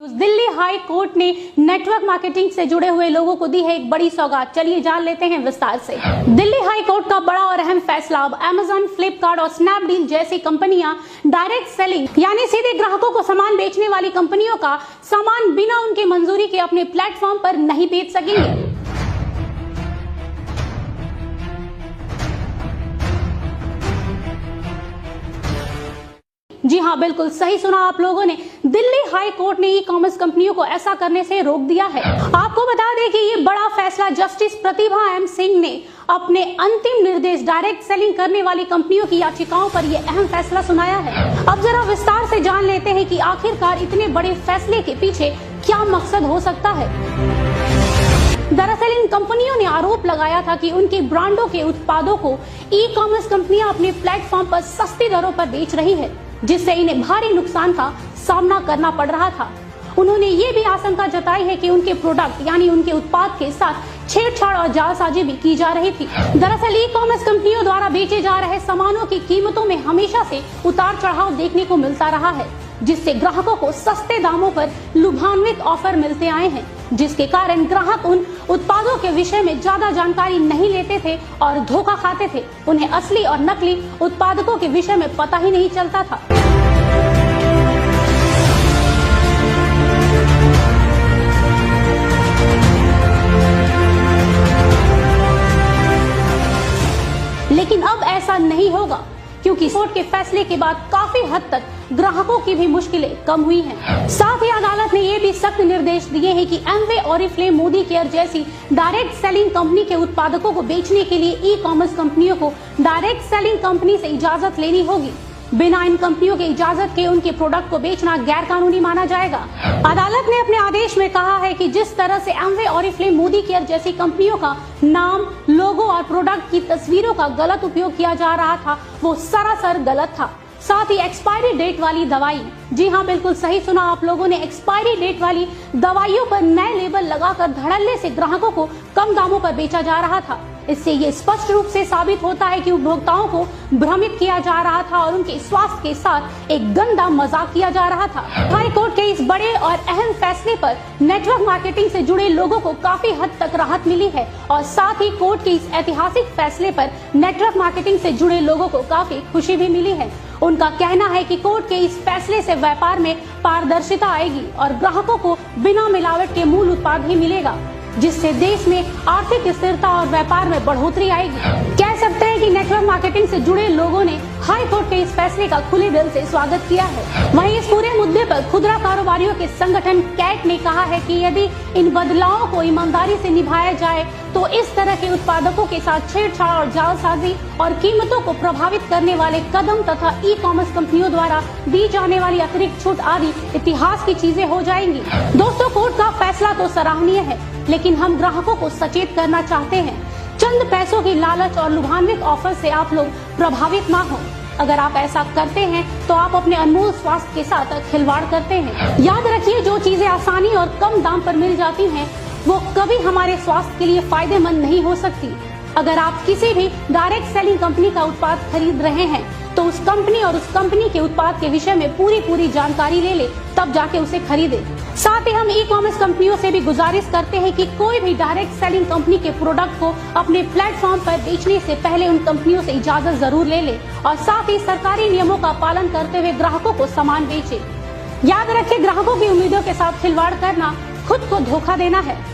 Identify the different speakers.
Speaker 1: Delhi high court ने network marketing से जुड़े हुए लोगों को दी है एक बड़ी सौगात। चलिए जान लेते हैं विस्तार से। दिल्ली हाई कोर्ट का बड़ा और अहम फैसला। अब अमेजन, फ्लिपकार्ट और स्नैपडील जैसी कंपनियां डायरेक्ट सेलिंग यानी सीधे ग्राहकों को सामान बेचने वाली कंपनियों का सामान बिना उनकी मंजूरी के अपने प्लेटफॉर्म पर नहीं बेच सकेंगे। जी हाँ, बिल्कुल सही सुना आप लोगों ने। दिल्ली हाई कोर्ट ने ई कॉमर्स कंपनियों को ऐसा करने से रोक दिया है। आपको बता दें कि ये बड़ा फैसला जस्टिस प्रतिभा एम सिंह ने अपने अंतिम निर्देश डायरेक्ट सेलिंग करने वाली कंपनियों की याचिकाओं पर यह अहम फैसला सुनाया है। अब जरा विस्तार से जान लेते हैं कि आखिरकार इतने बड़े फैसले के पीछे क्या मकसद हो सकता है। दरअसल इन कंपनियों ने आरोप लगाया था कि उनकी ब्रांडों के उत्पादों को ई कॉमर्स कंपनियां अपने प्लेटफॉर्म पर सस्ती दरों पर बेच रही है, जिससे इन्हें भारी नुकसान का सामना करना पड़ रहा था। उन्होंने ये भी आशंका जताई है कि उनके प्रोडक्ट यानी उनके उत्पाद के साथ छेड़छाड़ और जालसाजी भी की जा रही थी। दरअसल ई कॉमर्स कंपनियों द्वारा बेचे जा रहे सामानों की कीमतों में हमेशा से उतार चढ़ाव देखने को मिलता रहा है, जिससे ग्राहकों को सस्ते दामों पर लुभान्वित ऑफर मिलते आए हैं, जिसके कारण ग्राहक उन उत्पादों के विषय में ज्यादा जानकारी नहीं लेते थे और धोखा खाते थे। उन्हें असली और नकली उत्पादकों के विषय में पता ही नहीं चलता था। लेकिन अब ऐसा नहीं होगा, क्योंकि कोर्ट के फैसले के बाद काफी हद तक ग्राहकों की भी मुश्किलें कम हुई हैं। साथ ही अदालत ने ये भी सख्त निर्देश दिए हैं कि एमवे, ओरिफ्लेम, मोदी केयर जैसी डायरेक्ट सेलिंग कंपनी के उत्पादकों को बेचने के लिए ई कॉमर्स कंपनियों को डायरेक्ट सेलिंग कंपनी से इजाजत लेनी होगी। बिना इन कंपनियों के इजाजत के उनके प्रोडक्ट को बेचना गैर कानूनी माना जाएगा। अदालत ने अपने आदेश में कहा है कि जिस तरह से एमवे, ओरिफ्लेम, मोदी केयर जैसी कंपनियों का नाम, लोगो और प्रोडक्ट की तस्वीरों का गलत उपयोग किया जा रहा था, वो सरासर गलत था। साथ ही एक्सपायरी डेट वाली दवाई, जी हाँ बिल्कुल सही सुना आप लोगों ने, एक्सपायरी डेट वाली दवाइयों पर नए लेबल लगाकर धड़ल्ले से ग्राहकों को कम दामों पर बेचा जा रहा था। इससे ये स्पष्ट रूप से साबित होता है कि उपभोक्ताओं को भ्रमित किया जा रहा था और उनके स्वास्थ्य के साथ एक गंदा मजाक किया जा रहा था। हाई कोर्ट के इस बड़े और अहम फैसले पर नेटवर्क मार्केटिंग से जुड़े लोगों को काफी हद तक राहत मिली है और साथ ही कोर्ट के इस ऐतिहासिक फैसले पर नेटवर्क मार्केटिंग से जुड़े लोगों को काफी खुशी भी मिली है। उनका कहना है कि कोर्ट के इस फैसले से व्यापार में पारदर्शिता आएगी और ग्राहकों को बिना मिलावट के मूल उत्पाद ही मिलेगा, जिससे देश में आर्थिक स्थिरता और व्यापार में बढ़ोतरी आएगी। कह सकते हैं कि नेटवर्क मार्केटिंग से जुड़े लोगों ने हाई कोर्ट के इस फैसले का खुले दिल से स्वागत किया है। वहीं इस पूरे मुद्दे पर खुदरा कारोबारियों के संगठन कैट ने कहा है कि यदि इन बदलावों को ईमानदारी से निभाया जाए तो इस तरह के उत्पादकों के साथ छेड़छाड़ और जालसाजी और कीमतों को प्रभावित करने वाले कदम तथा ई कॉमर्स कंपनियों द्वारा दी जाने वाली अतिरिक्त छूट आदि इतिहास की चीजें हो जाएंगी। दोस्तों, कोर्ट का फैसला तो सराहनीय है, लेकिन हम ग्राहकों को सचेत करना चाहते हैं। चंद पैसों की लालच और लुभान्वित ऑफर से आप लोग प्रभावित ना हो। अगर आप ऐसा करते हैं तो आप अपने अनमोल स्वास्थ्य के साथ खिलवाड़ करते हैं। याद रखिए, जो चीजें आसानी और कम दाम पर मिल जाती हैं, वो कभी हमारे स्वास्थ्य के लिए फायदेमंद नहीं हो सकती। अगर आप किसी भी डायरेक्ट सेलिंग कंपनी का उत्पाद खरीद रहे हैं तो उस कंपनी और उस कंपनी के उत्पाद के विषय में पूरी जानकारी ले ले, तब जाके उसे खरीदे। साथ ही हम ई कॉमर्स कंपनियों से भी गुजारिश करते हैं कि कोई भी डायरेक्ट सेलिंग कंपनी के प्रोडक्ट को अपने प्लेटफॉर्म पर बेचने से पहले उन कंपनियों से इजाजत जरूर ले ले और साथ ही सरकारी नियमों का पालन करते हुए ग्राहकों को सामान बेचे। याद रखें, ग्राहकों की उम्मीदों के साथ खिलवाड़ करना खुद को धोखा देना है।